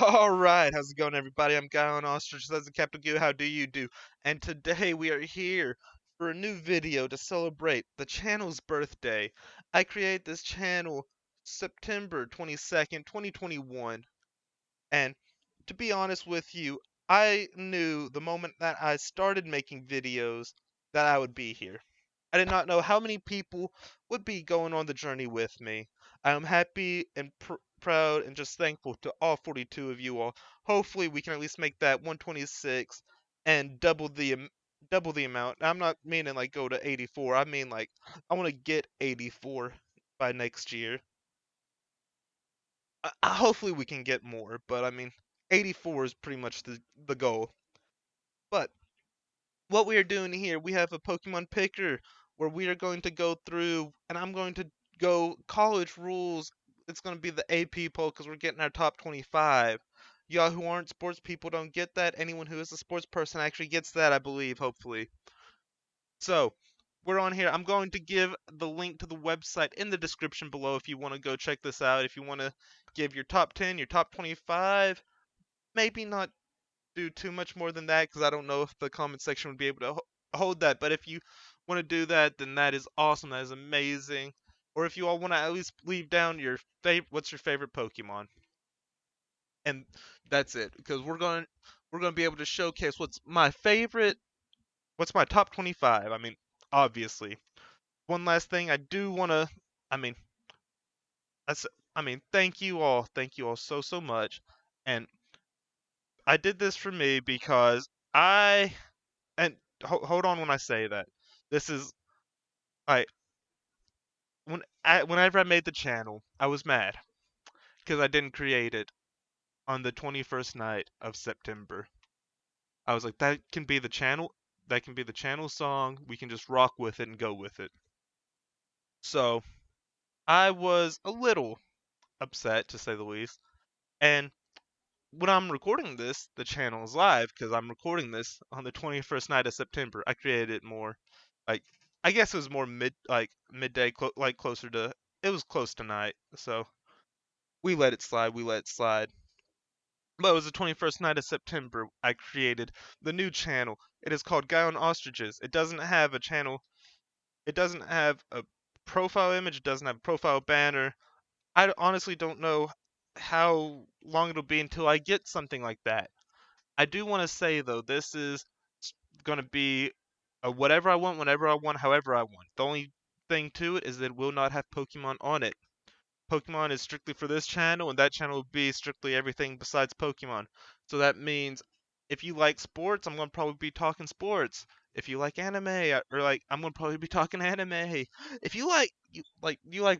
Alright, how's it going everybody? I'm Guy on Ostrich, that's the Captain Goo, how do you do? And today we are here for a new video to celebrate the channel's birthday. I created this channel September 22nd, 2021, and to be honest with you, I knew the moment that I started making videos that I would be here. I did not know how many people would be going on the journey with me. I am happy and proud and just thankful to all 42 of you all. Hopefully, we can at least make that 126 and double the amount. I'm not meaning like go to 84. I mean like I want to get 84 by next year. Hopefully, we can get more, but I mean 84 is pretty much the goal. But what we are doing here, we have a Pokemon picker where we are going to go through, and I'm going to go college rules. It's going to be the AP poll because we're getting our top 25. Y'all who aren't sports people don't get that. Anyone who is a sports person actually gets that, I believe, hopefully. So, we're on here. I'm going to give the link to the website in the description below if you want to go check this out. If you want to give your top 10, your top 25, maybe not do too much more than that because I don't know if the comment section would be able to hold that. But if you want to do that, then that is awesome. That is amazing. Or if you all want to at least leave down your what's your favorite Pokemon, and that's it. Because we're going to be able to showcase what's my top 25. I mean, obviously. One last thing, I do want to. I mean, that's. I mean, thank you all so much, and I did this for me because I and hold on when I say that. This is I whenever I made the channel, I was mad because I didn't create it on the 21st night of September. I was like, that can be the channel. That can be the channel song. We can just rock with it and go with it. So I was a little upset to say the least. And when I'm recording this, the channel is live because I'm recording this on the 21st night of September. I created it more like I guess it was more midday like closer to it was close to night. So we let it slide, we let it slide. But it was the 21st night of September I created the new channel. It is called Guy on Ostriches. It doesn't have a channel. It doesn't have a profile image, it doesn't have a profile banner. I honestly don't know how long it'll be until I get something like that. I do want to say though, this is going to be whatever I want, whenever I want, however I want. The only thing to it is that it will not have Pokemon on it. Pokemon is strictly for this channel, and that channel will be strictly everything besides Pokemon. So that means if you like sports, I'm going to probably be talking sports. If you like anime, or like I'm going to probably be talking anime. If you like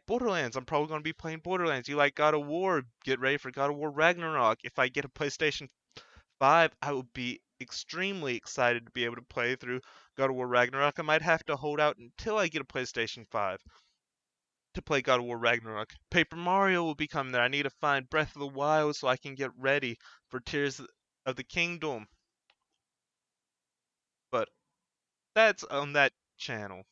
Borderlands, I'm probably going to be playing Borderlands. You like God of War, get ready for God of War Ragnarok. If I get a PlayStation 5, I would be extremely excited to be able to play through God of War Ragnarok. I might have to hold out until I get a PlayStation 5 to play God of War Ragnarok. Paper Mario will be coming there. I need to find Breath of the Wild so I can get ready for Tears of the Kingdom. But that's on that channel.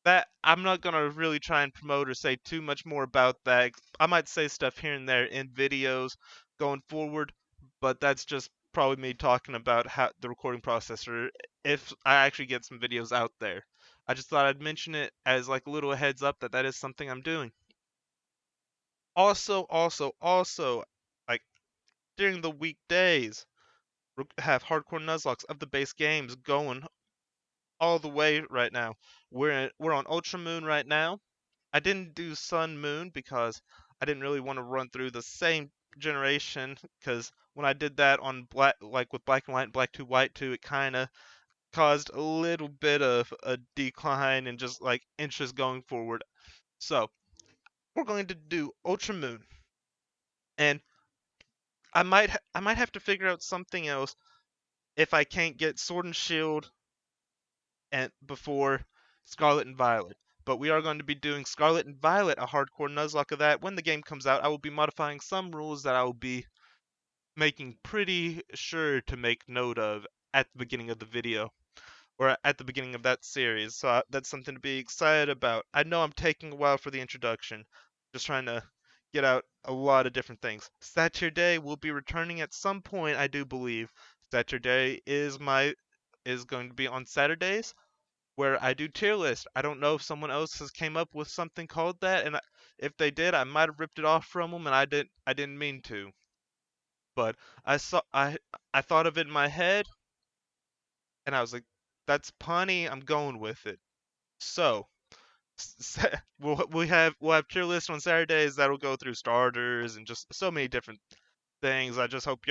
That I'm not gonna really try and promote or say too much more about that. I might say stuff here and there in videos going forward, but that's just probably me talking about how the recording process or if I actually get some videos out there. I just thought I'd mention it as like a little heads up that that is something I'm doing. Also, like during the weekdays, have hardcore Nuzlocke of the base games going all the way right now. We're on Ultra Moon right now. I didn't do Sun Moon because I didn't really want to run through the same generation because when I did that on black like with Black and White and Black 2 White 2, it kind of caused a little bit of a decline in just like interest going forward. So, we're going to do Ultra Moon and I might have to figure out something else if I can't get Sword and Shield and before Scarlet and Violet. But we are going to be doing Scarlet and Violet, a hardcore Nuzlocke of that. When the game comes out, I will be modifying some rules that I will be making pretty sure to make note of at the beginning of the video, or at the beginning of that series. So that's something to be excited about. I know I'm taking a while for the introduction. Just trying to get out a lot of different things. Saturday will be returning at some point, I do believe. Saturday is going to be on Saturdays where I do tier list. I don't know if someone else has came up with something called that, and if they did, I might have ripped it off from them, and I didn't mean to. But I thought of it in my head, and I was like, that's punny. I'm going with it. So we'll have tier list on Saturdays that'll go through starters and just so many different things. I just hope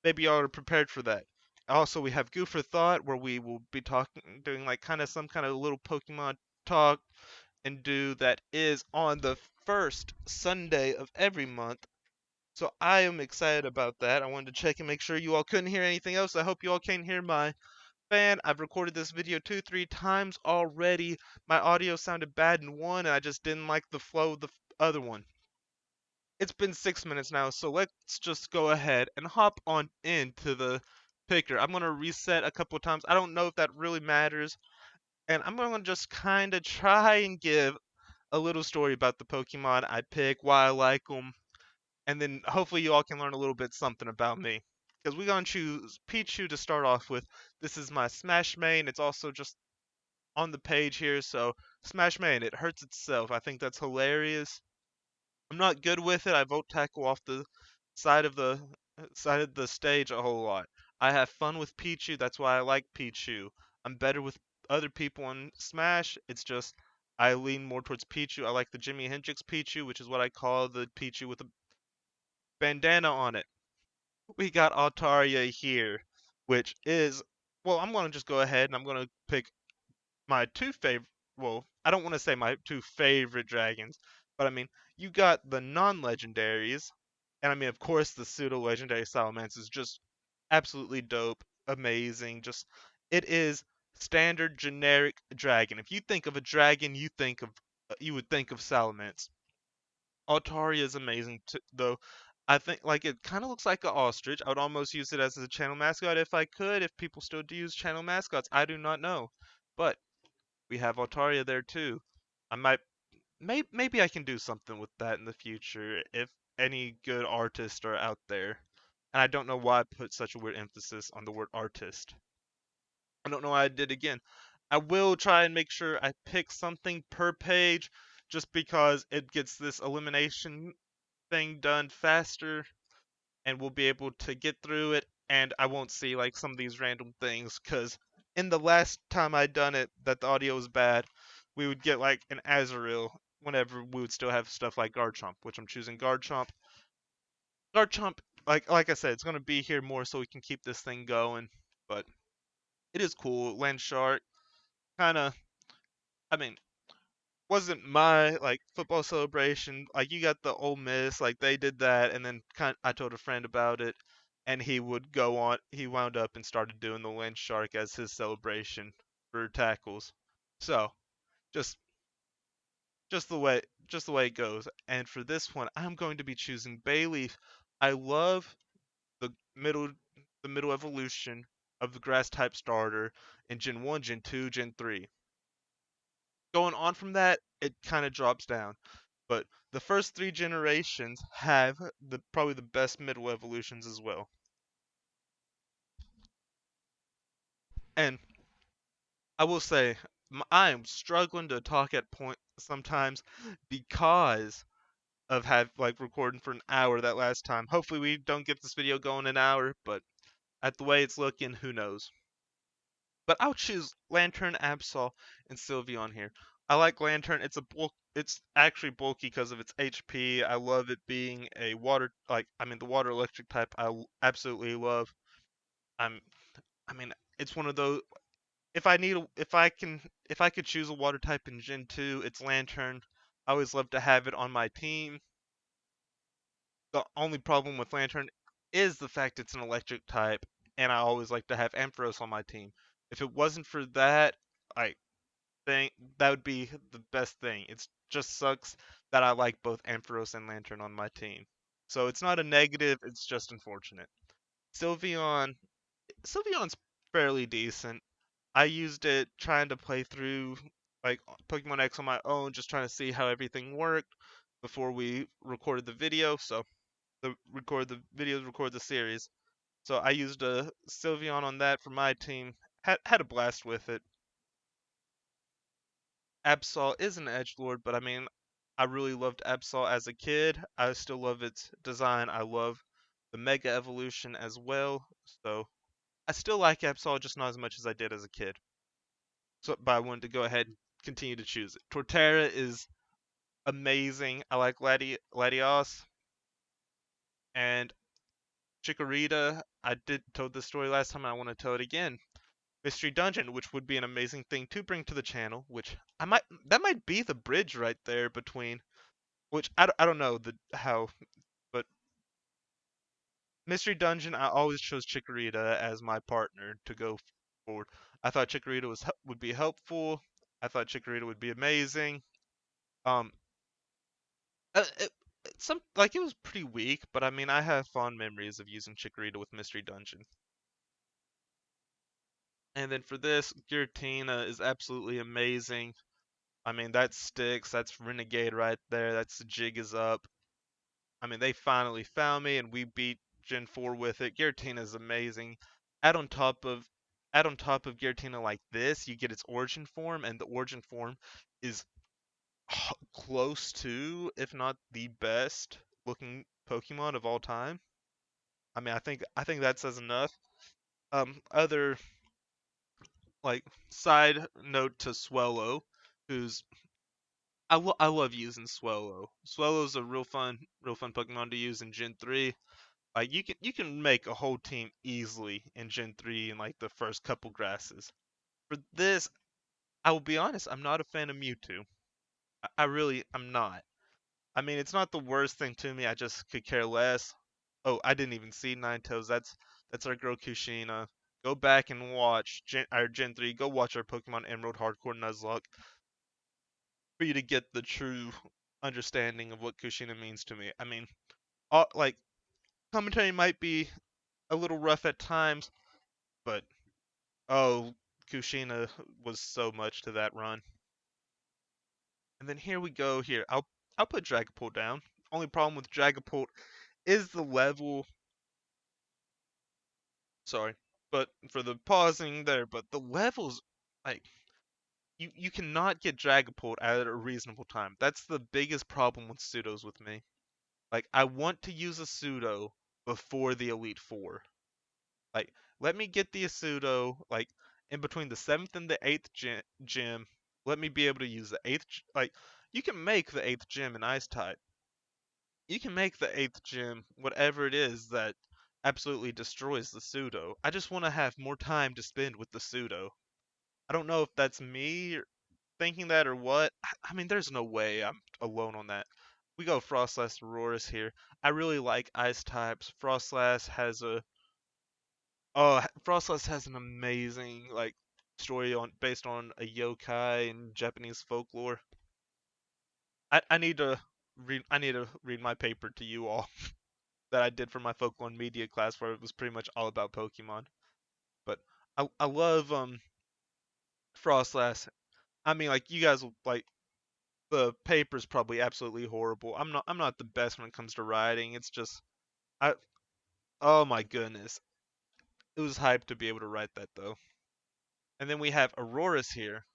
maybe y'all are prepared for that. Also, we have Goo for Thought where we will be doing like kind of some kind of little Pokemon talk and do that is on the first Sunday of every month. So I am excited about that. I wanted to check and make sure you all couldn't hear anything else. I hope you all can hear my fan. I've recorded this video 2, 3 times already. My audio sounded bad in one, and I just didn't like the flow of the other one. It's been 6 minutes now, so let's just go ahead and hop on into the picker. I'm going to reset a couple of times. I don't know if that really matters, and I'm going to just kind of try and give a little story about the Pokemon I pick, why I like them, and then hopefully you all can learn a little bit something about me. Because we're going to choose Pichu to start off with. This is my Smash main. It's also just on the page here, so Smash main, it hurts itself. I think that's hilarious. I'm not good with it. I vote tackle off the side of the side of the stage a whole lot. I have fun with Pichu. That's why I like Pichu. I'm better with other people on Smash. It's just I lean more towards Pichu. I like the Jimi Hendrix Pichu, which is what I call the Pichu with a bandana on it. We got Altaria here, which is well, I'm gonna just go ahead and I'm gonna pick my two favorite. Well, I don't want to say my two favorite dragons, but I mean, you got the non-legendaries, and I mean, of course, the pseudo-legendary Salamence is just absolutely dope, amazing. Just it is standard generic dragon. If you think of a dragon, you would think of Salamence. Altaria is amazing though. I think like it kind of looks like an ostrich. I would almost use it as a channel mascot if I could. If people still do use channel mascots, I do not know, but we have Altaria there too. I might, maybe I can do something with that in the future if any good artists are out there. And I don't know why I put such a weird emphasis on the word artist. I don't know why I did again. I will try and make sure I pick something per page just because it gets this elimination thing done faster and we'll be able to get through it and I won't see like some of these random things because in the last time I done it that the audio was bad, we would get like an Azurill whenever we would still have stuff like Garchomp, which I'm choosing Garchomp. Garchomp, like I said, it's gonna be here more so we can keep this thing going, but it is cool. Landshark, kinda, I mean, wasn't my like football celebration. Like you got the Ole Miss, like they did that, and then I told a friend about it, and he would go on. He wound up and started doing the Lynch Shark as his celebration for tackles. So just just the way it goes. And for this one, I'm going to be choosing Bayleaf. I love the middle the middle evolution of the grass type starter in Gen 1, Gen 2, Gen 3. Going on from that, it kind of drops down. But the first 3 generations have probably the best middle evolutions as well. And I will say, I am struggling to talk at point sometimes because of like recording for an hour that last time. Hopefully we don't get this video going an hour, but at the way it's looking, who knows. But I'll choose Lantern, Absol, and Sylveon here. I like Lantern. It's actually bulky because of its HP. I love it being a water the water electric type. Absolutely love. I'm I mean it's one of those. If I could choose a water type in Gen 2, it's Lantern. I always love to have it on my team. The only problem with Lantern is the fact it's an electric type, and I always like to have Ampharos on my team. If it wasn't for that, I think that would be the best thing. It just sucks that I like both Ampharos and Lantern on my team. So it's not a negative, it's just unfortunate. Sylveon, Sylveon's fairly decent. I used it trying to play through like Pokemon X on my own, just trying to see how everything worked. before we recorded the video. So record the videos, record the series. So I used a Sylveon on that for my team. Had a blast with it. Absol is an edgelord, but I mean, I really loved Absol as a kid. I still love its design. I love the Mega Evolution as well. So I still like Absol, just not as much as I did as a kid. So, but I wanted to go ahead and continue to choose it. Torterra is amazing. I like Latios and Chikorita. I did told this story last time. And I want to tell it again. Mystery Dungeon, which would be an amazing thing to bring to the channel. Which that might be the bridge right there between. Which I don't know how, but Mystery Dungeon. I always chose Chikorita as my partner to go forward. I thought Chikorita would be helpful. I thought Chikorita would be amazing. Um, it, it was pretty weak, but I mean I have fond memories of using Chikorita with Mystery Dungeon. And then for this, Giratina is absolutely amazing. I mean that sticks. That's Renegade right there. That's Jig is up. I mean they finally found me, and we beat Gen 4 with it. Giratina is amazing. Add on top of add on top of Giratina like this, you get its origin form, and the origin form is close to, if not the best looking Pokemon of all time. I mean, I think that says enough. Other like side note to Swellow, who's I love using Swellow. Swellow's a real fun Pokemon to use in Gen 3. Like you can make a whole team easily in Gen 3 in like the first couple grasses. For this, I will be honest, I'm not a fan of Mewtwo. I really I'm not. I mean, it's not the worst thing to me. I just could care less. Oh, I didn't even see Ninetales. That's our girl Kushina. Go back and watch our Gen 3. Go watch our Pokemon Emerald Hardcore Nuzlocke for you to get the true understanding of what Kushina means to me. I mean, like commentary might be a little rough at times, but oh, Kushina was so much to that run. And then here we go. Here, I'll put Dragapult down. Only problem with Dragapult is the level. Sorry, but for the pausing there, but the levels, like you cannot get Dragapult at a reasonable time. That's the biggest problem with pseudos with me. Like I want to use a pseudo before the Elite Four. Like let me get the pseudo like in between the seventh and the eighth gym. Let me be able to use the eighth. Like you can make the eighth gym an Ice type. You can make the eighth gym whatever it is that absolutely destroys the pseudo. I just want to have more time to spend with the pseudo. I don't know if that's me thinking that or what. I mean, there's no way I'm alone on that. We go Frostlass Auroras here. I really like ice types. Frostlass has an amazing like story on based on a yokai and Japanese folklore. I need to read my paper to you all that I did for my folklore and media class where it was pretty much all about Pokemon. But I love Frostlass. I mean like you guys will like the paper's probably absolutely horrible. I'm not the best when it comes to writing. It's just I oh my goodness. It was hyped to be able to write that though. And then we have Auroras here,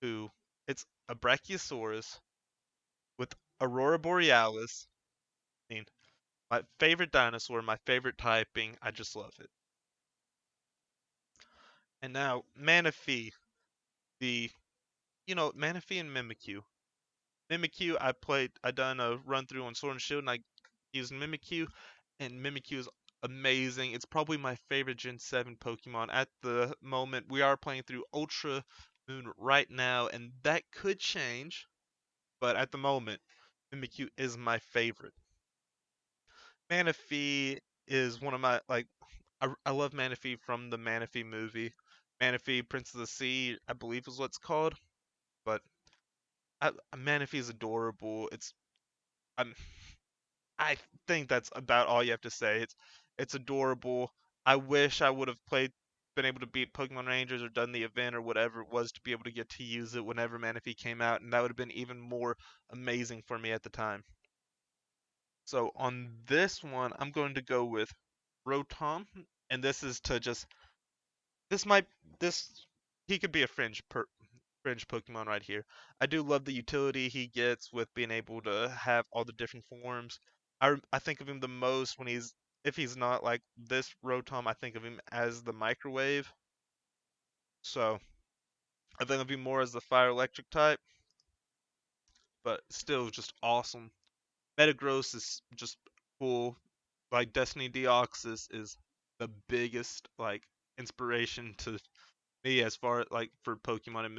who it's a Brachiosaurus with Aurora Borealis. I mean, my favorite dinosaur, my favorite typing. I just love it. And now Manaphy, the Manaphy and Mimikyu. Mimikyu, I done a run through on Sword and Shield, and I used Mimikyu, and Mimikyu is amazing. It's probably my favorite Gen 7 Pokemon at the moment. We are playing through Ultra Moon right now, and that could change, but at the moment, Mimikyu is my favorite. Manaphy is one of my like. I love Manaphy from the Manaphy movie. Manaphy, Prince of the Sea, I believe is what's called. But Manaphy is adorable. I'm I think that's about all you have to say. It's adorable. I wish I would have played. been able to beat Pokemon Rangers or done the event or whatever it was to be able to get to use it whenever Manaphy came out, and that would have been even more amazing for me at the time. So on this one, I'm going to go with Rotom, and this is to just this might this he could be a fringe Pokemon right here. I do love the utility he gets with being able to have all the different forms. I think of him the most when if he's not like this Rotom, I think of him as the microwave. So I think of him more as the fire electric type, but still just awesome. Metagross is just cool. Like Destiny Deoxys is the biggest like inspiration to me as far like for Pokemon and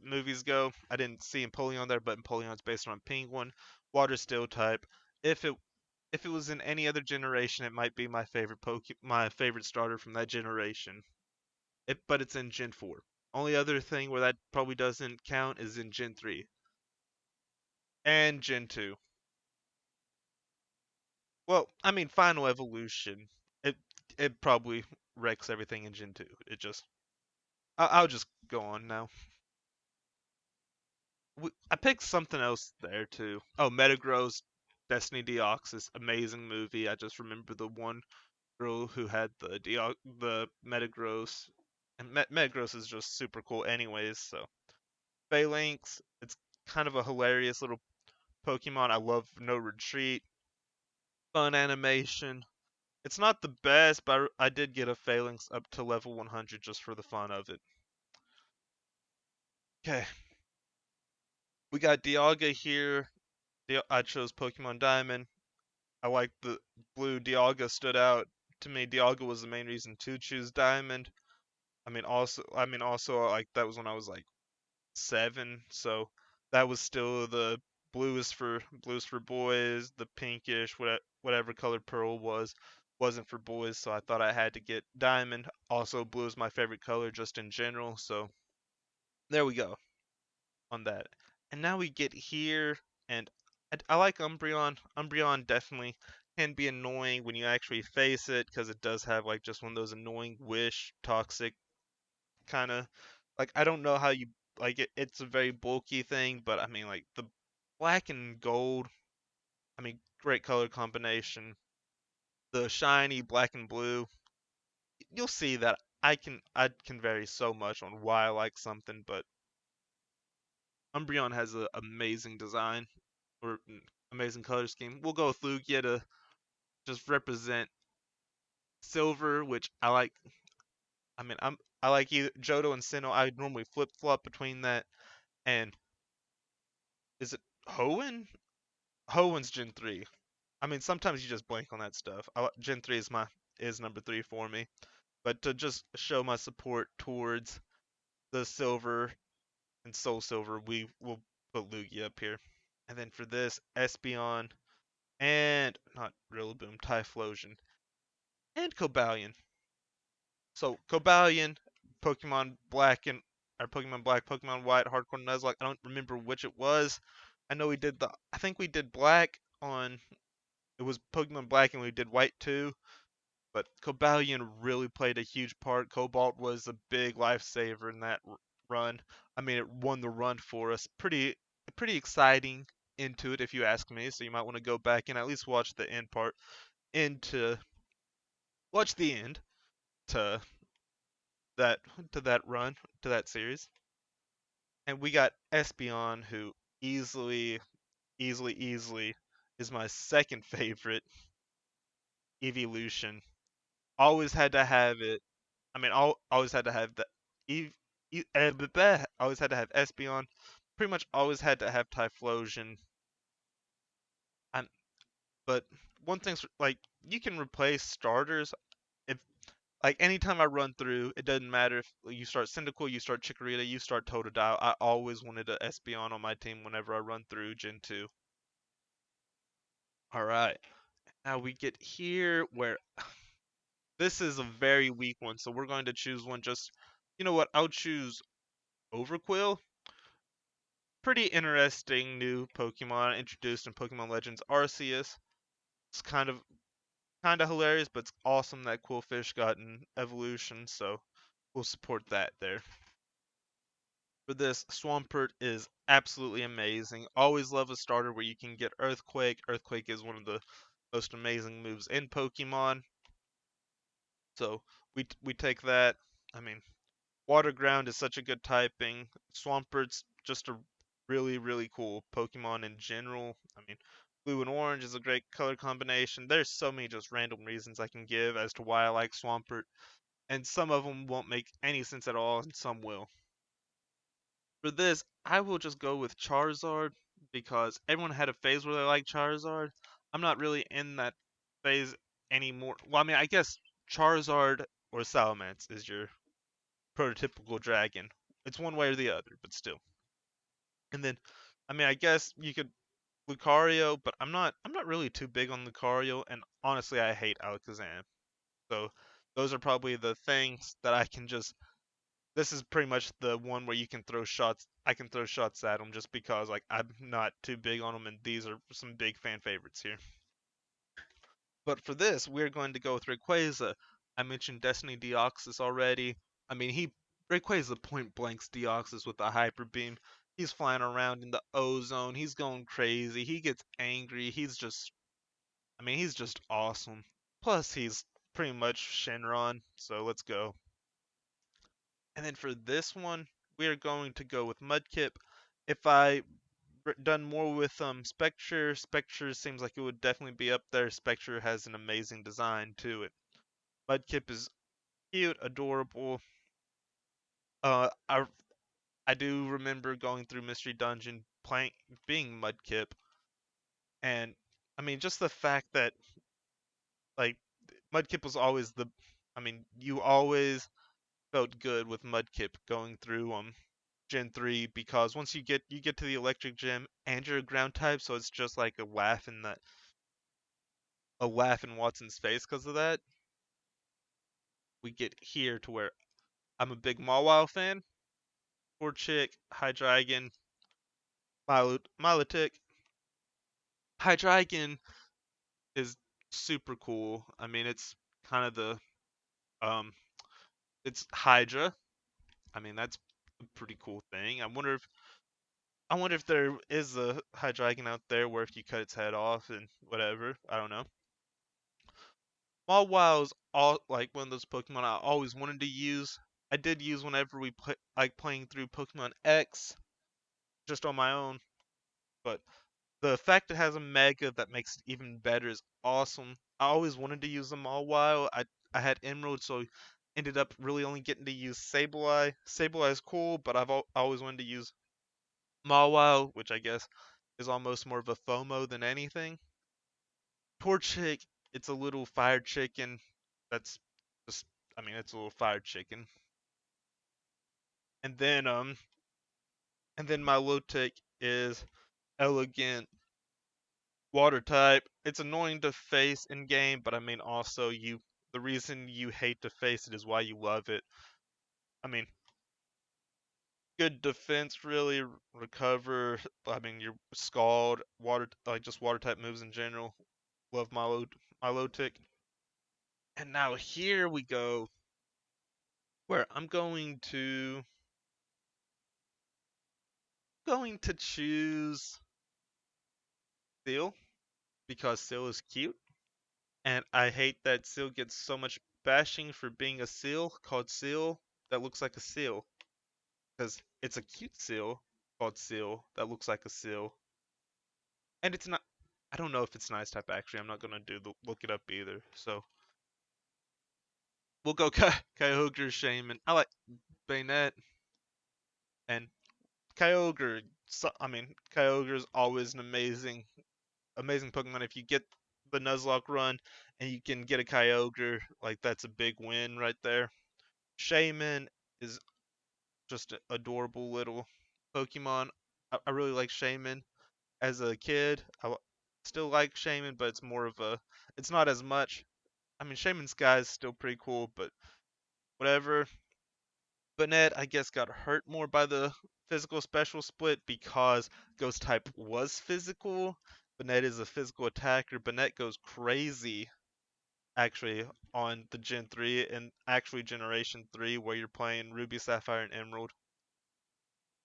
movies go. I didn't see Empoleon there, but Empoleon's based on Penguin. Water Steel type. If it if it was in any other generation, it might be my favorite starter from that generation. But it's in Gen 4. Only other thing where that probably doesn't count is in Gen 3 and Gen 2. Well, I mean Final Evolution. It it probably wrecks everything in Gen 2. It just I'll just go on now. I picked something else there too. Oh, Metagross, Destiny Deoxys, amazing movie. I just remember the one girl who had the Metagross, and Metagross is just super cool, anyways. So Phalanx, it's kind of a hilarious little Pokemon. I love No Retreat, fun animation. It's not the best, but I did get a Phalanx up to level 100 just for the fun of it. Okay, we got Dialga here. I chose Pokemon Diamond. I like the blue. Dialga stood out to me. Dialga was the main reason to choose Diamond. I mean also like that was when I was like 7, so that was still the blues for boys. The pinkish whatever color Pearl wasn't for boys, so I thought I had to get Diamond. Also, blue is my favorite color just in general, so there we go on that. And now we get here, and I like Umbreon. Umbreon definitely can be annoying when you actually face it, because it does have like just one of those annoying wish toxic kind of like I don't know how you like it. It's a very bulky thing, but I mean like the black and gold. I mean, great color combination. The shiny black and blue. You'll see that I can vary so much on why I like something, but Umbreon has an amazing design or amazing color scheme. We'll go with Lugia to just represent silver, which I like. I mean, I like either Johto and Sinnoh. I normally flip flop between that and is it Hoenn? Hoenn's Gen 3. I mean, sometimes you just blank on that stuff. Gen 3 is number 3 for me. But to just show my support towards the silver and Soul Silver, we will put Lugia up here. And then for this, Espeon and not Rillaboom, Typhlosion and Cobalion. So Cobalion, Pokemon Black and or Pokemon Black, Pokemon White, Hardcore Nuzlocke. I don't remember which it was. I think we did Black on it was Pokemon Black and we did White too. But Cobalion really played a huge part. Cobalt was a big lifesaver in that run. I mean, it won the run for us. Pretty exciting into it, if you ask me. So you might want to go back and at least watch the end part. Into watch the end to that to that run to that series. And we got Espeon, who easily is my second favorite evolution. Always had to have it. I mean, always had to have the always had to have Espeon. Pretty much always had to have Typhlosion. And but one thing's like you can replace starters if like anytime I run through, it doesn't matter if you start Cyndaquil, you start Chikorita, you start Totodile. I always wanted a Espeon on my team whenever I run through Gen 2. All right, now we get here where this is a very weak one, so we're going to choose one. Just you know what? I'll choose Overquill. Pretty interesting new Pokemon introduced in Pokemon Legends Arceus. It's kind of kind of hilarious, but it's awesome that Quillfish got an evolution, so we'll support that there. For this, Swampert is absolutely amazing. Always love a starter where you can get Earthquake. Earthquake is one of the most amazing moves in Pokemon. So we take that. I mean, Water Ground is such a good typing. Swampert's just a really, really cool Pokemon in general. I mean, Blue and Orange is a great color combination. There's so many just random reasons I can give as to why I like Swampert, and some of them won't make any sense at all, and some will. For this, I will just go with Charizard because everyone had a phase where they liked Charizard. I'm not really in that phase anymore. Well, I mean, I guess Charizard or Salamence is your prototypical dragon. It's one way or the other, but still. And then, I mean, I guess you could Lucario, but I'm not really too big on Lucario, and honestly, I hate Alakazam. So those are probably the things that I can just. This is pretty much the one where you can throw shots. I can throw shots at them just because like I'm not too big on them, and these are some big fan favorites here. But for this, we're going to go with Rayquaza. I mentioned Destiny Deoxys already. I mean, Rayquaza point blanks Deoxys with a Hyper Beam. He's flying around in the ozone. He's going crazy. He gets angry. I mean, he's just awesome. Plus, he's pretty much Shenron. So let's go. And then for this one, we are going to go with Mudkip. If I done more with Spectre seems like it would definitely be up there. Spectre has an amazing design to it. Mudkip is cute, adorable. Uh, I I do remember going through Mystery Dungeon playing being Mudkip, and I mean just the fact that like Mudkip was always the, I mean you always felt good with Mudkip going through Gen 3 because once you get to the Electric Gym and you're a ground type, so it's just like a laugh in Watson's face because of that. We get here to where I'm a big Mawile fan. Torchic, Hydreigon, Milotic. Hydreigon is super cool. I mean, it's kind of the um, it's Hydra. I mean, that's a pretty cool thing. I wonder if there is a Hydreigon out there where if you cut its head off and whatever, I don't know. Mawile is all like one of those Pokemon I always wanted to use. I did use whenever we play like playing through Pokemon X just on my own, but the fact it has a Mega that makes it even better is awesome. I always wanted to use them all while. I had Emerald, so ended up really only getting to use Sableye. Sableye is cool, but I always wanted to use Mawile, which I guess is almost more of a FOMO than anything. Torchic, it's a little fire chicken. That's just, I mean, it's a little fire chicken. And then my Milotic is elegant water type. It's annoying to face in game, but I mean also the reason you hate to face it is why you love it. I mean, good defense really, recover. I mean, you're scald, water like just water type moves in general. Love Milotic. And now here we go where I'm going to choose Seal because Seal is cute. And I hate that Seal gets so much bashing for being a seal called Seal that looks like a seal. Because it's a cute seal called Seal that looks like a seal. And it's not, I don't know if it's nice type actually. I'm not going to look it up either. So we'll go Kyogre, Shaman. I like Bayonet and Kyogre. So, I mean, Kyogre is always an amazing Pokemon. If you get the Nuzlocke run and you can get a Kyogre, like that's a big win right there. Shaman is just an adorable little Pokemon. I really like Shaman as a kid. Still like Shaman, but it's not as much. I mean, Shaman Sky is still pretty cool, but whatever. Banette, I guess, got hurt more by the physical special split because Ghost type was physical. Banette is a physical attacker. Banette goes crazy actually on the Gen 3 and actually Generation 3 where you're playing Ruby, Sapphire, and Emerald.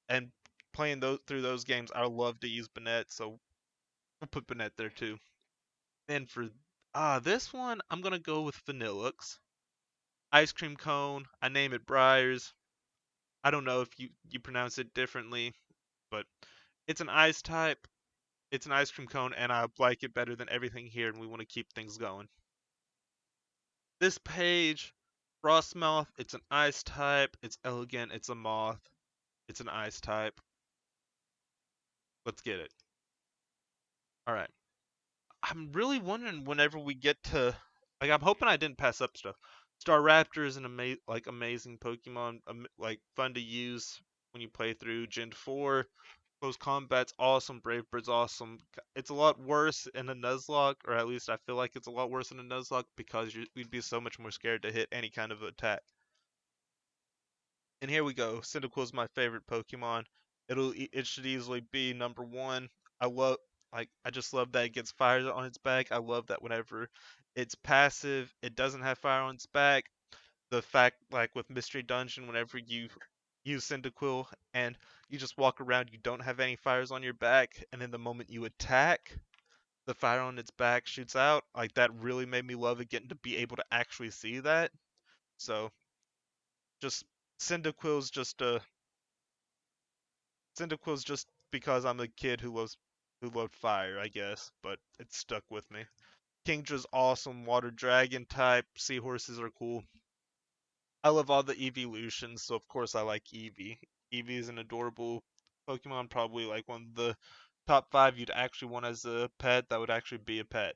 And playing those through those games, I love to use Banette, so we'll put Banette there too. Then for this one, I'm gonna go with Vanillux. Ice cream cone. I name it Briars. I don't know if you pronounce it differently, but it's an ice type. It's an ice cream cone, and I like it better than everything here, and we want to keep things going. This page, Frostmouth, it's an ice type. It's elegant. It's a moth. It's an ice type. Let's get it. All right. I'm really wondering whenever we get to, like, I'm hoping I didn't pass up stuff. Staraptor is an amazing Pokemon, like fun to use when you play through Gen 4. Close combat's awesome. Brave Bird's awesome. It's a lot worse in a Nuzlocke, or at least I feel like it's a lot worse in a Nuzlocke because you'd be so much more scared to hit any kind of attack. And here we go. Cyndaquil's my favorite Pokemon. It should easily be number one. I love I just love that it gets fire on its back. I love that whenever it's passive, it doesn't have fire on its back. The fact like with Mystery Dungeon, whenever you use Cyndaquil and you just walk around, you don't have any fires on your back, and then the moment you attack, the fire on its back shoots out. Like that really made me love it getting to be able to actually see that. So just Cyndaquil's just a Cyndaquil's just because I'm a kid who loved fire, I guess, but it stuck with me. Kingdra's awesome, water dragon type, seahorses are cool. I love all the evolutions, so of course I like Eevee. Eevee is an adorable Pokemon, probably like one of the top 5 you'd actually want as a pet that would actually be a pet.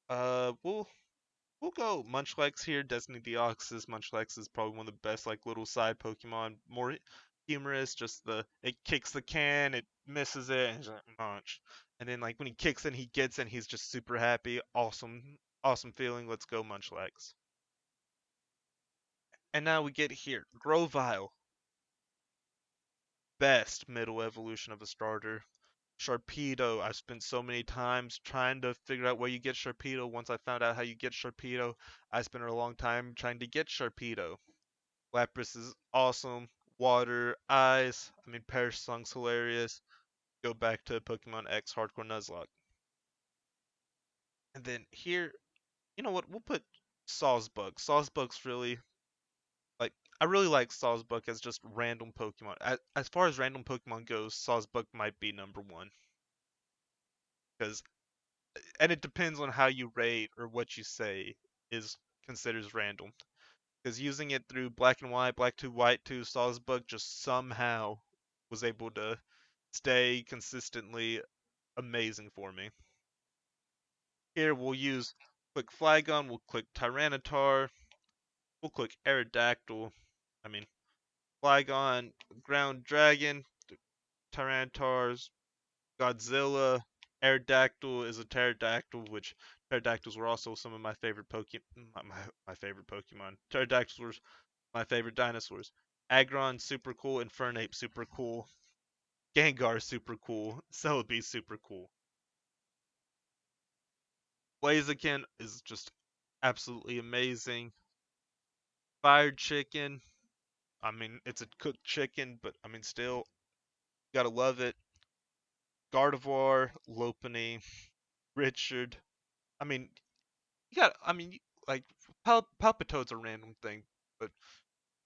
Uh, we'll we'll go Munchlax here. Destiny Deoxys. Munchlax is probably one of the best like little side Pokemon. More humorous. Just it kicks the can, it misses it, and he's like Munch. And then like when he kicks and he gets in, he's just super happy. Awesome feeling. Let's go Munchlax. And now we get here. Grovyle. Best middle evolution of a starter. Sharpedo. I've spent so many times trying to figure out where you get Sharpedo. Once I found out how you get Sharpedo, I spent a long time trying to get Sharpedo. Lapras is awesome. Water, Ice. I mean, Perish Song's hilarious. Go back to Pokemon X Hardcore Nuzlocke. And then here, you know what? We'll put Sawsbuck. Sawsbuck's really like I really like Sawsbuck as just random Pokemon. As far as random Pokemon goes, Sawsbuck might be number one because and it depends on how you rate or what you say is considered random. Because using it through Black and White, Black 2, White 2, Sawsbuck just somehow was able to stay consistently amazing for me. Here we'll use click Flygon, we'll click Tyranitar, we'll click Aerodactyl. I mean, Flygon, Ground Dragon, Tyranitar's Godzilla, Aerodactyl is a pterodactyl, which pterodactyls were also some of my favorite my favorite Pokemon. Pterodactyls were my favorite dinosaurs. Aggron super cool, Infernape super cool, Gengar super cool, Celebi super cool. Blaziken is just absolutely amazing. Fired chicken, I mean it's a cooked chicken, but I mean still gotta love it. Gardevoir, Lopunny, Richard. I mean I mean, like, Palpitoad's a random thing, but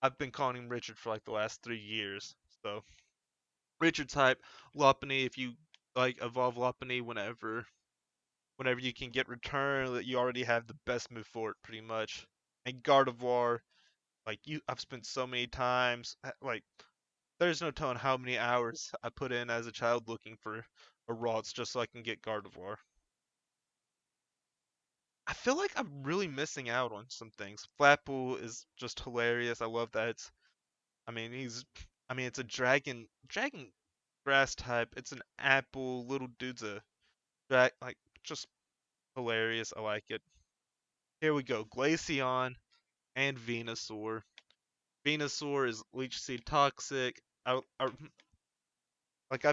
I've been calling him Richard for like the last 3 years. So, Richard type, Lopunny, if you like evolve Lopunny whenever you can get return, that you already have the best move for it, pretty much. And Gardevoir, I've spent so many times, like, there's no telling how many hours I put in as a child looking for a Ralts just so I can get Gardevoir. I feel like I'm really missing out on some things. Flapple is just hilarious. I love that. I mean, it's a dragon grass type. It's an apple. Little dude's a just hilarious. I like it. Here we go. Glaceon and Venusaur. Venusaur is Leech Seed Toxic. I've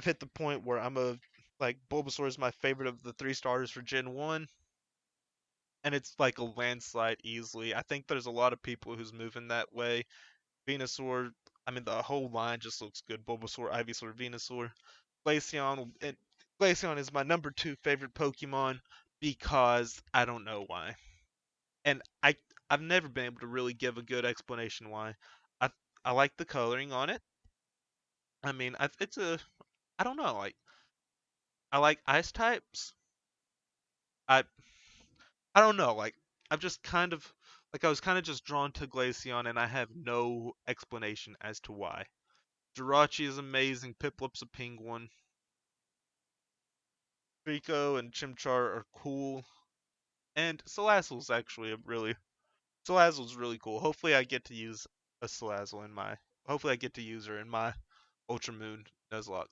hit the point where Bulbasaur is my favorite of the 3 starters for Gen 1. and it's like a landslide easily. I think there's a lot of people who's moving that way. Venusaur, I mean the whole line just looks good. Bulbasaur, Ivysaur, Venusaur, Glaceon. And Glaceon is my number 2 favorite Pokemon because I don't know why, and I've never been able to really give a good explanation why. I I like the coloring on it. I mean, it's a I don't know, like I like ice types. I I don't know, like I've just kind of like I was kind of just drawn to Glaceon and I have no explanation as to why. Jirachi is amazing, Piplup's a penguin, Rico and Chimchar are cool, and Salazzle's really cool. Hopefully I get to use a Salazzle in my hopefully I get to use her in my Ultra Moon Nuzlocke.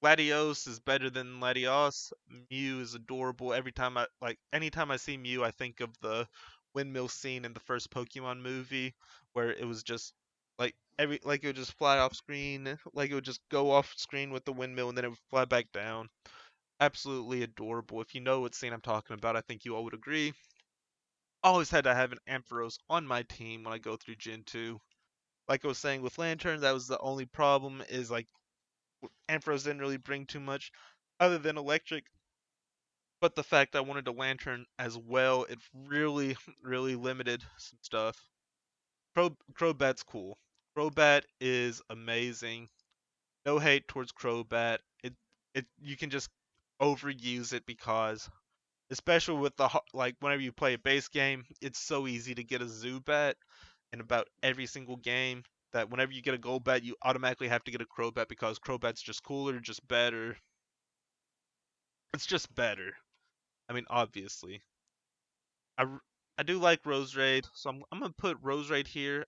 Latios is better than Latios. Mew is adorable. Anytime I see Mew, I think of the windmill scene in the first Pokemon movie where it was just like it would just fly off screen, like it would just go off screen with the windmill and then it would fly back down. Absolutely adorable. If you know what scene I'm talking about, I think you all would agree. Always had to have an Ampharos on my team when I go through Gen 2. Like I was saying with Lantern, that was the only problem is like Ampharos didn't really bring too much other than electric, but the fact I wanted a lantern as well, it really, really limited some stuff. Crobat's cool. Crobat is amazing. No hate towards Crobat. It you can just overuse it because, especially with like whenever you play a base game, it's so easy to get a Zubat in about every single game. That whenever you get a Golbat, you automatically have to get a Crobat because Crobat's just cooler, just better. It's just better. I mean, obviously. I, r- I do like Roserade, so I'm gonna put Roserade here.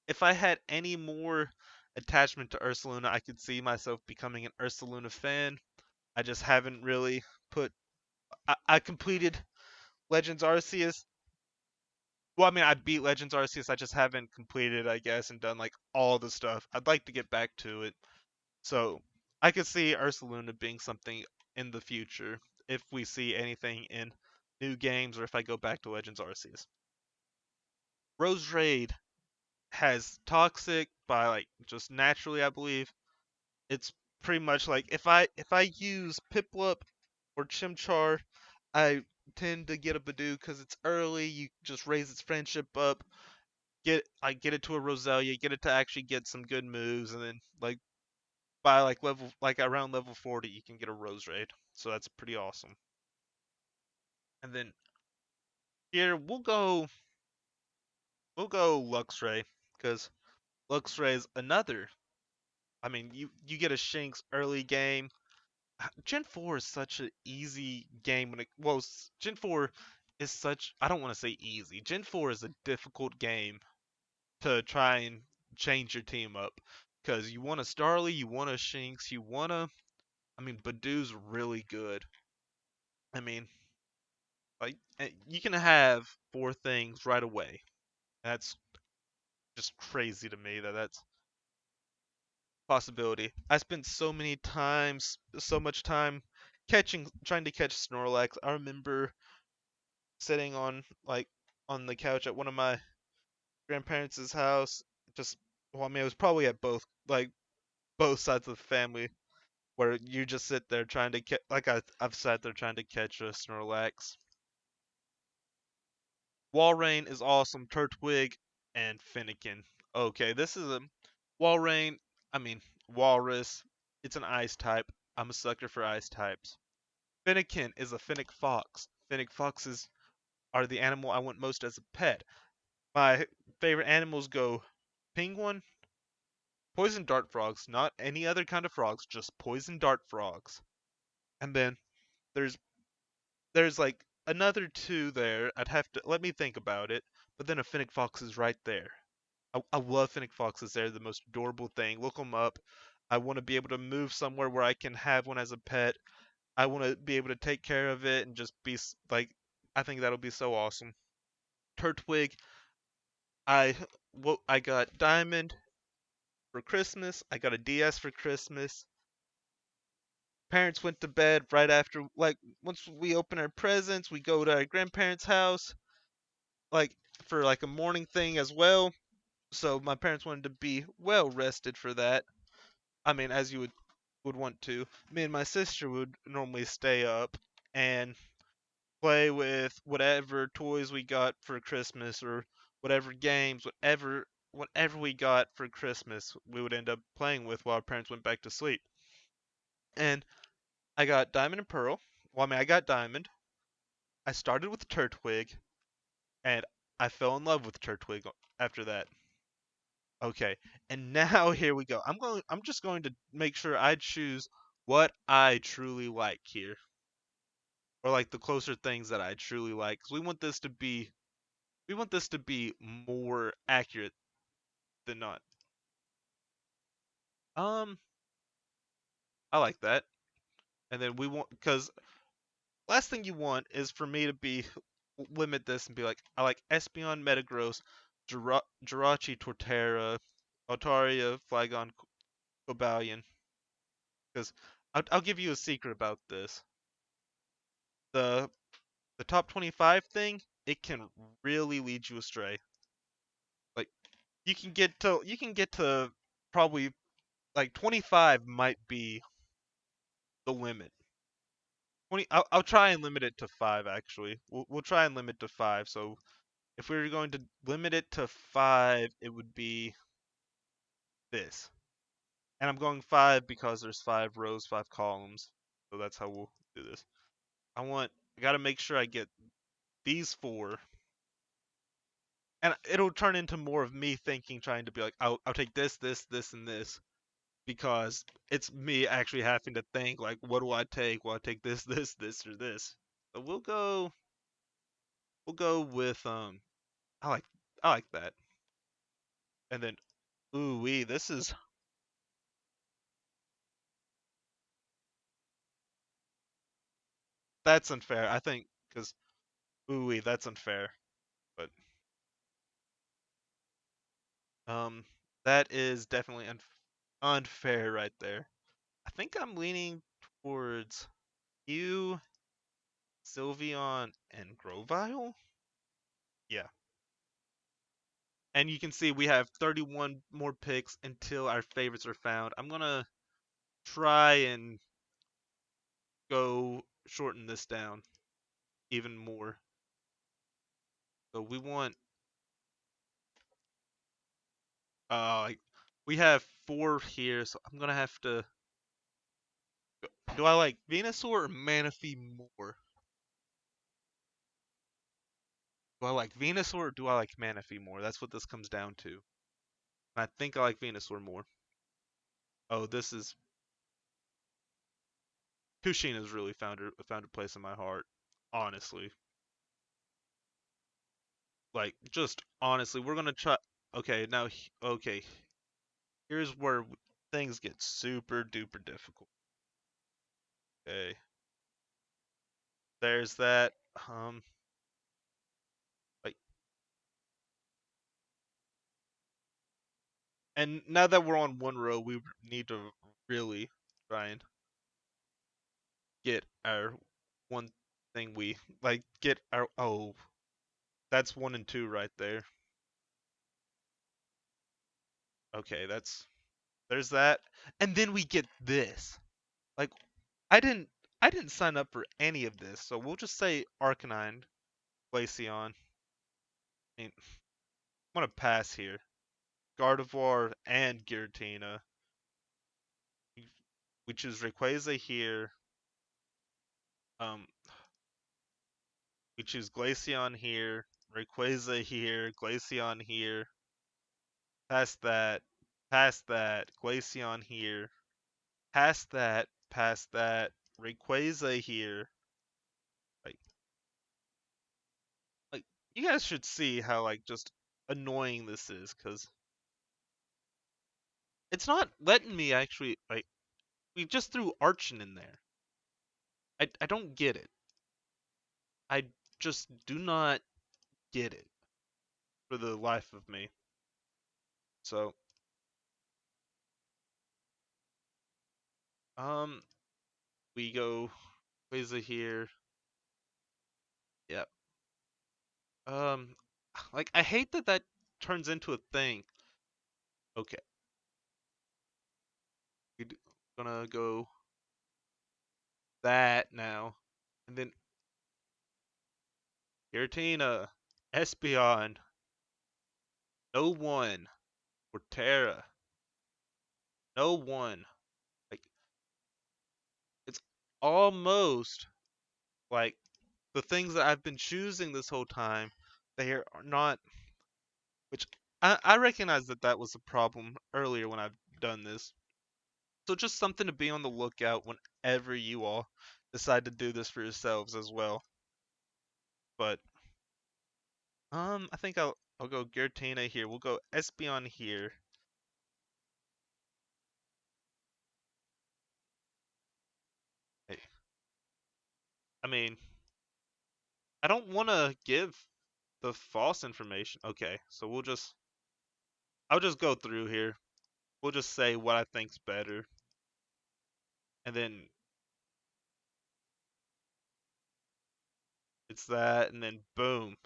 If I had any more attachment to Ursaluna, I could see myself becoming an Ursaluna fan. I just haven't really put. I completed Legends Arceus. Well, I mean, I beat Legends Arceus. I just haven't completed, I guess, and done like all the stuff. I'd like to get back to it. So I could see Ursaluna being something in the future if we see anything in new games or if I go back to Legends Arceus. Roserade has toxic by like just naturally, I believe. It's pretty much like if I use Piplup or Chimchar, I tend to get a Badoo because it's early. You just raise its friendship up, get it to a Roselia, get it to actually get some good moves, and then like by around level 40, you can get a Roserade. So that's pretty awesome. And then here we'll go Luxray because Luxray is another. I mean, you get a Shinx early game. Gen 4 is such an easy game Gen 4 is such I don't want to say easy. Gen 4 is a difficult game to try and change your team up because you want a Starly, you want a Shinx, I mean Badoo's really good. I mean, you can have 4 things right away. That's just crazy to me that's a possibility. I spent so much time trying to catch Snorlax. I remember sitting on the couch at one of my grandparents' house. Just well, I mean, it was probably at both sides of the family where you just sit there trying to catch. I've sat there trying to catch a Snorlax. Walrein is awesome. Turtwig and Finnegan. Okay, this is a Walrein. I mean, Walrus. It's an ice type. I'm a sucker for ice types. Finnegan is a Fennec Fox. Fennec Foxes are the animal I want most as a pet. My favorite animals go penguin, poison dart frogs, not any other kind of frogs, just poison dart frogs. And then there's there's like another 2 there. I'd have to let me think about it. But then a Fennec Fox is right there. I love Fennec Foxes. They're the most adorable thing. Look them up. I want to be able to move somewhere where I can have one as a pet. I want to be able to take care of it and just be like, I think that'll be so awesome. Turtwig, I got Diamond for Christmas. I got a DS for Christmas. Parents went to bed right after, like, once we open our presents, we go to our grandparents' house, like, for like a morning thing as well. So my parents wanted to be well rested for that. I mean, as you would want to. Me and my sister would normally stay up and play with whatever toys we got for Christmas or whatever games, whatever we got for Christmas, we would end up playing with while our parents went back to sleep. And I got Diamond and Pearl. Well, I mean, I got Diamond. I started with Turtwig, and I fell in love with Turtwig after that. Okay, and now here we go. I'm just going to make sure I choose what I truly like here, or like the closer things that I truly like. 'Cause we want this to be more accurate than not. Um, I like that. And then we want, because last thing you want is for me to be limit this and be like, I like Espeon, Metagross, Jirachi, Torterra, Altaria, Flygon, Cobalion. Because I'll give you a secret about this. The the top 25 thing, it can really lead you astray. Like you can get to probably like 25 might be the limit. 20 I'll try and limit it to 5 actually. We'll try and limit to 5. So if we were going to limit it to 5, it would be this. And I'm going 5 because there's 5 rows, 5 columns. So that's how we'll do this. I got to make sure I get these 4. And it'll turn into more of me thinking, trying to be like, I'll take this, this, this, and this. Because it's me actually having to think, like, what do I take? Well, I take this, this, this, or this. So we'll go with, I like, I like that. And then, ooh wee, that's unfair. I think, because, ooh wee, that's unfair. But, um, that is definitely unfair right there. I think I'm leaning towards you, Sylveon, and Grovyle? Yeah. And you can see we have 31 more picks until our favorites are found. I'm gonna try and go shorten this down even more. So we want like we have 4 here, so I'm gonna have to. Do I like Venusaur or Manaphy more? Do I like Venusaur or do I like Manaphy more? That's what this comes down to. I think I like Venusaur more. Oh, this is Kushina's really found a place in my heart. Honestly, like just honestly, we're gonna try. Okay, now okay, here's where things get super duper difficult. Okay, there's that. Like, and now that we're on one row, we need to really try and get our one thing we like. Get our that's 1 and 2 right there. Okay, there's that, and then we get this. Like, I didn't I didn't sign up for any of this, so we'll just say Arcanine, Glaceon. I mean, I'm gonna pass here. Gardevoir and Giratina. We choose Rayquaza here. Um, we choose Glaceon here. Rayquaza here. Glaceon here. Past that. Past that. Glaceon here. Past that. Past that. Rayquaza here. Like, like you guys should see how like just annoying this is, cause it's not letting me actually like. We just threw Archon in there. I don't get it. I just do not get it for the life of me. So, um, We go Quizza here. Yep. Um, like I hate that that turns into a thing. Okay, we're gonna go that now, and then Giratina, Espeon, no one, Portera, no one. Like it's almost like the things that I've been choosing this whole time. They are not, which I recognize that that was a problem earlier when I've done this. So just something to be on the lookout whenever you all decide to do this for yourselves as well. But I think I'll go Giratina here. We'll go Espeon here. Hey, I mean, I don't want to give the false information. Okay, so I'll just go through here. We'll just say what I think's better, and then it's that, and then boom.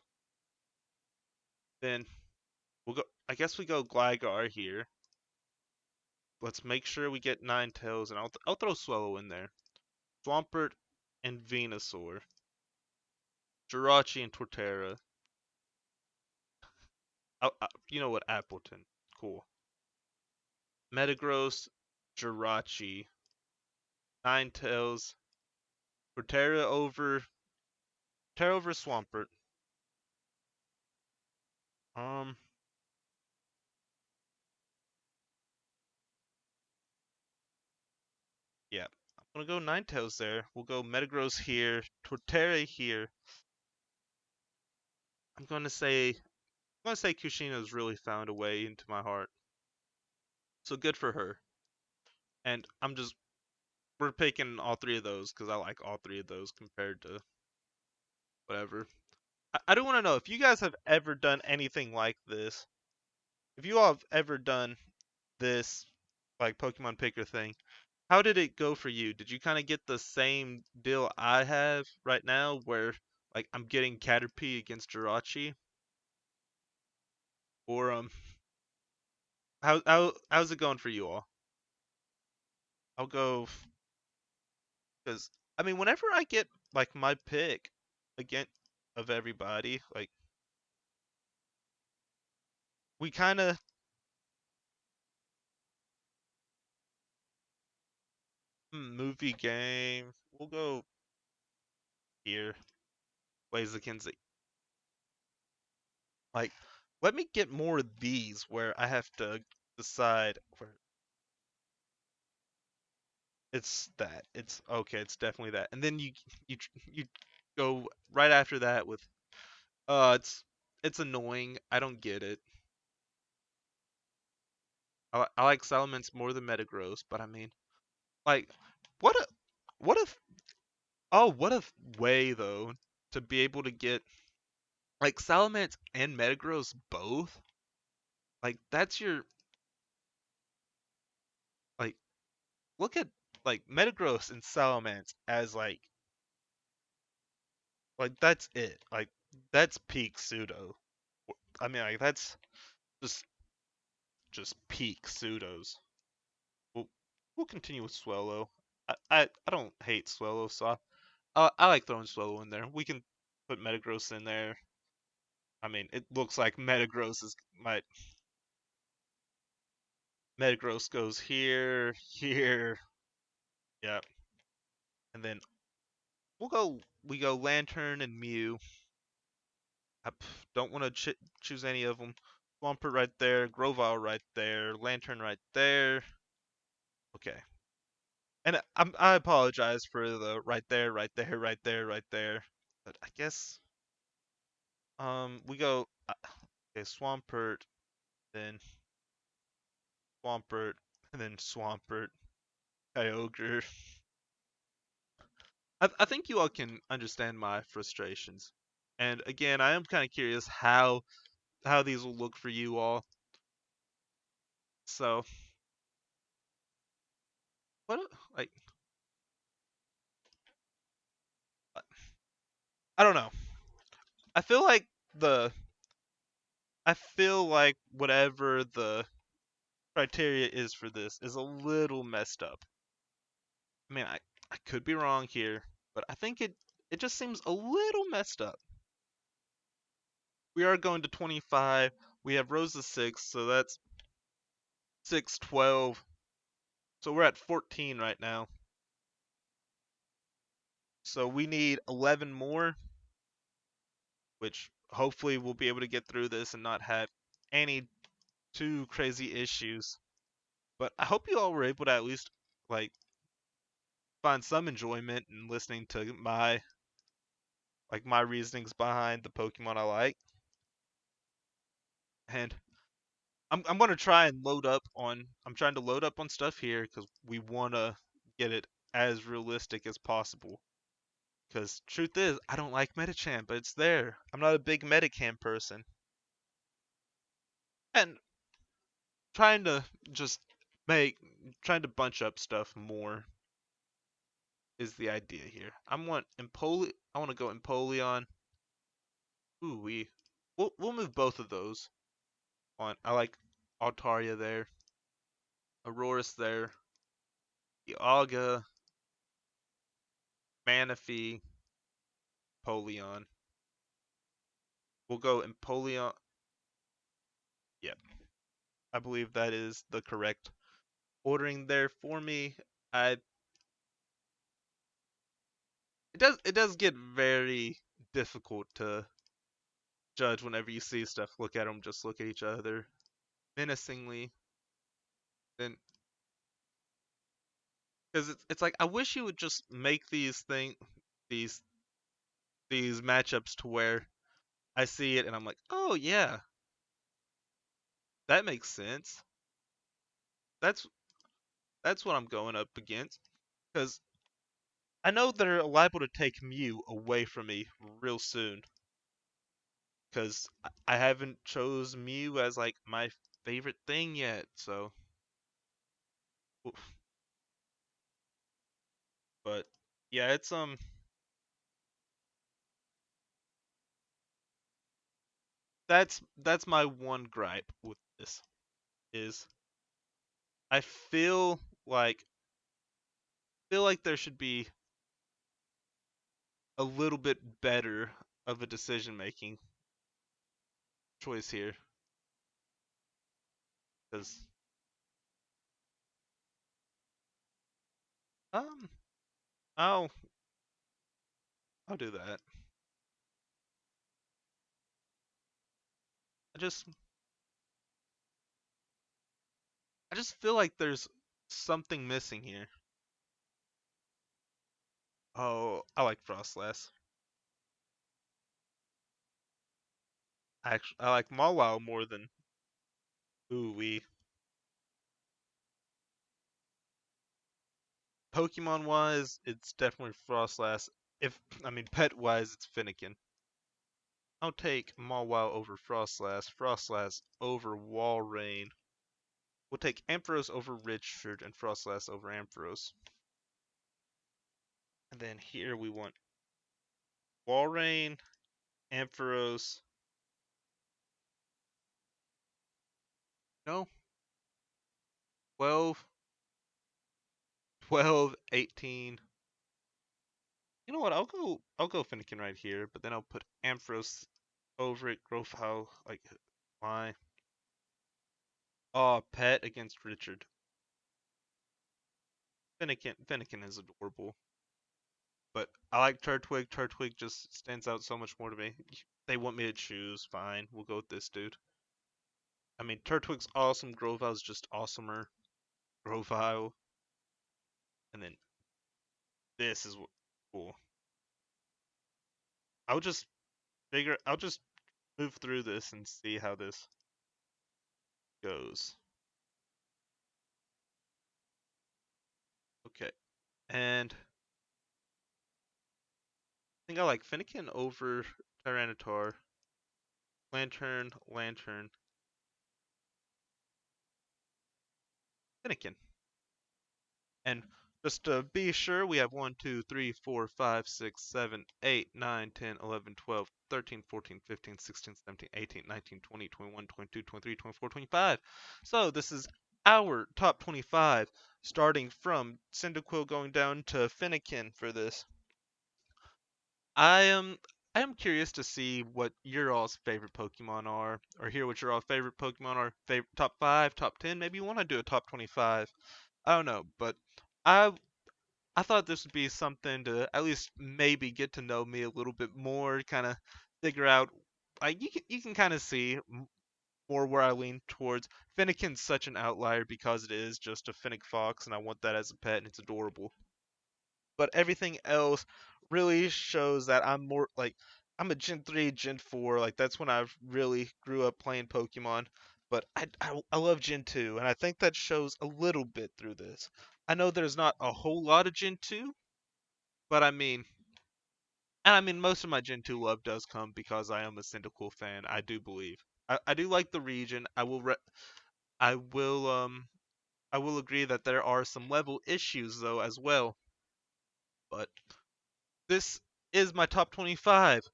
Then we'll go. I guess we go Gligar here. Let's make sure we get Ninetales, and I'll throw Swellow in there. Swampert and Venusaur. Jirachi and Torterra. You know what? Appleton. Cool. Metagross, Jirachi, Ninetales, Torterra over Swampert. Um, yeah. I'm gonna go Ninetales there. We'll go Metagross here, Torterra here. I'm gonna say Kushina's really found a way into my heart. So good for her. And we're picking all three of those because I like all three of those compared to whatever. I do want to know if you guys have ever done anything like this. If you all have ever done this, like Pokemon Picker thing, how did it go for you? Did you kind of get the same deal I have right now, where like I'm getting Caterpie against Jirachi, or how's it going for you all? I'll go because I mean, whenever I get like my pick again of everybody, like we kind of movie game. We'll go here, Blaziken's. Like, let me get more of these where I have to decide where it's that. It's okay, it's definitely that. And then you go right after that with it's annoying. I don't get it. I like Salamence more than Metagross, but I mean, like, what a what a what a way though to be able to get like Salamence and Metagross both. Like that's your like look at like Metagross and Salamence as like that's it. Like that's peak pseudo. I mean, like that's just just peak pseudos. We'll we'll continue with Swellow. I don't hate Swellow, so I like throwing Swellow in there. We can put Metagross in there. I mean, it looks like Metagross goes here, here, yeah, and then we go Lantern and Mew. Don't want to choose any of them. Swampert right there, Grovyle right there, Lantern right there. Okay. And I apologize for the right there, right there, right there, right there. But I guess we go okay, Swampert, then Swampert, and then Swampert, Kyogre. I think you all can understand my frustrations. And again, I am kind of curious how these will look for you all. So, what like I don't know. I feel like the I feel like whatever the criteria is for this is a little messed up. I mean, I could be wrong here, but I think it just seems a little messed up. We are going to 25. We have rows of 6, so that's 6, 12. So we're at 14 right now. So we need 11 more, which hopefully we'll be able to get through this and not have any too crazy issues. But I hope you all were able to at least like find some enjoyment in listening to my reasonings behind the Pokemon I like. And I'm gonna try and load up on I'm trying to load up on stuff here because we wanna get it as realistic as possible. Because truth is, I don't like Metachan, but it's there. I'm not a big Metacam person. And trying to just make trying to bunch up stuff more is the idea here. I want to go Empoleon. Ooh, we'll move both of those on. I like Altaria there, Auroras there, Dialga, Manaphy, Empoleon. We'll go Empoleon. Yep, I believe that is the correct ordering there for me. I it does get very difficult to judge whenever you see stuff. Look at them, just look at each other menacingly. Then because it's like I wish you would just make these these matchups to where I see it and I'm like, oh yeah, that makes sense. That's that's what I'm going up against. Because I know they're liable to take Mew away from me real soon. Because I haven't chose Mew as like my favorite thing yet. So, but yeah, that's my one gripe with this is I like feel like there should be a little bit better of a decision making choice here because um I'll I'll do that. I just I just feel like there's something missing here. Oh, I like Frostlass. Actually, I like Mawile more than Ooh-wee. Pokemon wise, it's definitely Frostlass. If I mean pet wise, it's Finnegan. I'll take Mawile over Frostlass, Frostlass over Walrein. We'll take Ampharos over Richard and Frostlass over Ampharos. And then here we want Walrein, Ampharos. No, 12, 12, 18. You know what? I'll go Finnegan right here, but then I'll put Ampharos over it. Grofile, like why? Oh, pet against Richard. Finnegan is adorable. But I like Turtwig. Turtwig just stands out so much more to me. They want me to choose. Fine, we'll go with this dude. I mean, Turtwig's awesome. Grovile's just awesomer. Grovile. And then this is what cool. I'll just move through this and see how this goes. Okay. And I think I like Finnegan over Tyranitar. Lantern, Lantern, Finnegan. And Just to be sure, we have 1, 2, 3, 4, 5, 6, 7, 8, 9, 10, 11, 12, 13, 14, 15, 16, 17, 18, 19, 20, 21, 22, 23, 24, 25. So this is our top 25, starting from Cyndaquil going down to Fennekin for this. I am curious to see what your all's favorite Pokemon are, or hear what your all favorite Pokemon are. Favorite top 5, top 10. Maybe you want to do a top 25. I don't know, but I I thought this would be something to at least maybe get to know me a little bit more, kind of figure out. Like you can kind of see more where I lean towards. Fennekin's such an outlier because it is just a Fennec Fox, and I want that as a pet, and it's adorable. But everything else really shows that I'm more like I'm a Gen 3, Gen 4. Like that's when I really grew up playing Pokemon. But I love Gen 2, and I think that shows a little bit through this. I know there's not a whole lot of Gen 2, but I mean, most of my Gen 2 love does come because I am a Cyndaquil fan. I do believe. I do like the region. I will I will agree that there are some level issues though as well. But this is my top 25.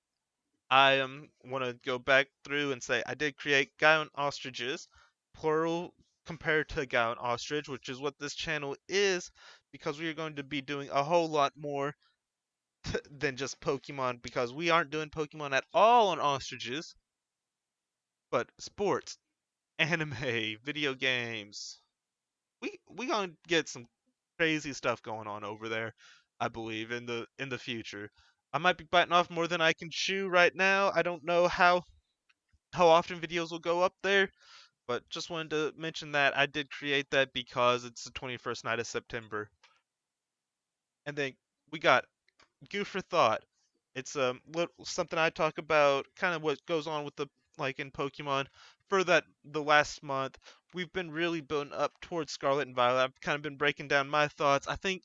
I want to go back through and say I did create Gaon ostriches, plural compared to Gaon ostrich, which is what this channel is, because we are going to be doing a whole lot more than just Pokemon, because we aren't doing Pokemon at all on ostriches, but sports, anime, video games. We gonna get some crazy stuff going on over there, I believe, in the future. I might be biting off more than I can chew right now. I don't know how often videos will go up there, but just wanted to mention that I did create that because it's the 21st night of September. And then we got Goo for Thought. It's something I talk about, kind of what goes on with the like in Pokemon. For that the last month, we've been really building up towards Scarlet and Violet. I've kind of been breaking down my thoughts. I think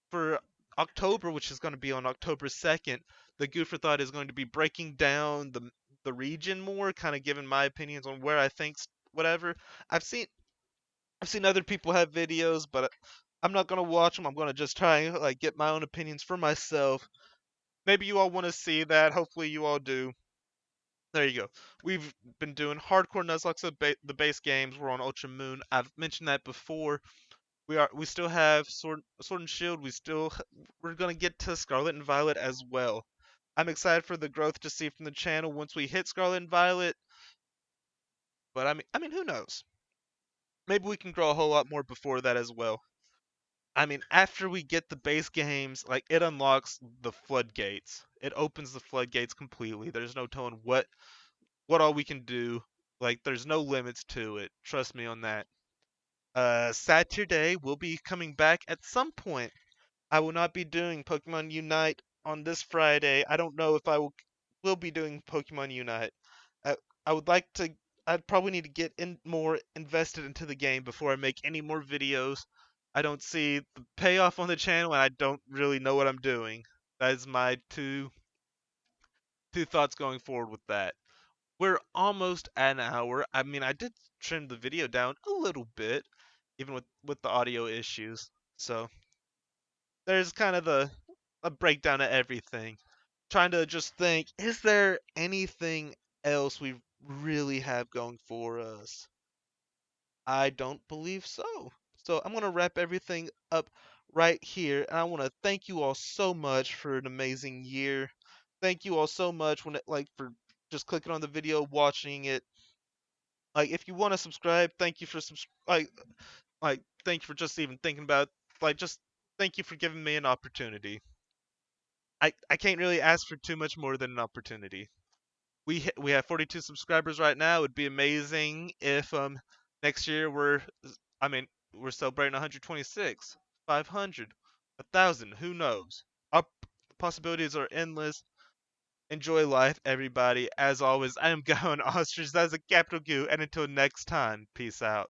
for October, which is going to be on October 2nd, the Goo for Thought is going to be breaking down the region more, kind of giving my opinions on where I think whatever. I've seen I've seen other people have videos, but I'm not gonna watch them. I'm gonna just try and like get my own opinions for myself. Maybe you all want to see that. Hopefully you all do. There you go. We've been doing Hardcore Nuzlocke, the base games. We're on Ultra Moon. I've mentioned that before. We still have Sword and Shield. We're gonna get to Scarlet and Violet as well. I'm excited for the growth to see from the channel once we hit Scarlet and Violet. But I mean, who knows? Maybe we can grow a whole lot more before that as well. I mean, after we get the base games, like it unlocks the floodgates. It opens the floodgates completely. There's no telling what all we can do. Like there's no limits to it. Trust me on that. Saturday will be coming back at some point. I will not be doing Pokemon Unite on this Friday. I don't know if will be doing Pokemon Unite. I, I would like to. I'd probably need to get in more invested into the game before I make any more videos. I don't see the payoff on the channel, and I don't really know what I'm doing. That is my two thoughts going forward with that. We're almost at an hour. I mean, I did trim the video down a little bit, even with the audio issues. So there's kind of a breakdown of everything. Trying to just think, is there anything else we really have going for us? I don't believe so. So I'm going to wrap everything up right here. And I want to thank you all so much for an amazing year. Thank you all so much for just clicking on the video, watching it. Like if you want to subscribe, thank you for thank you for just even thinking about just thank you for giving me an opportunity. I can't really ask for too much more than an opportunity. We have 42 subscribers right now. It would be amazing if next year I mean we're celebrating 126, 500, 1,000. Who knows? Our possibilities are endless. Enjoy life, everybody. As always, I am going ostrich. That's a capital Q. And until next time, peace out.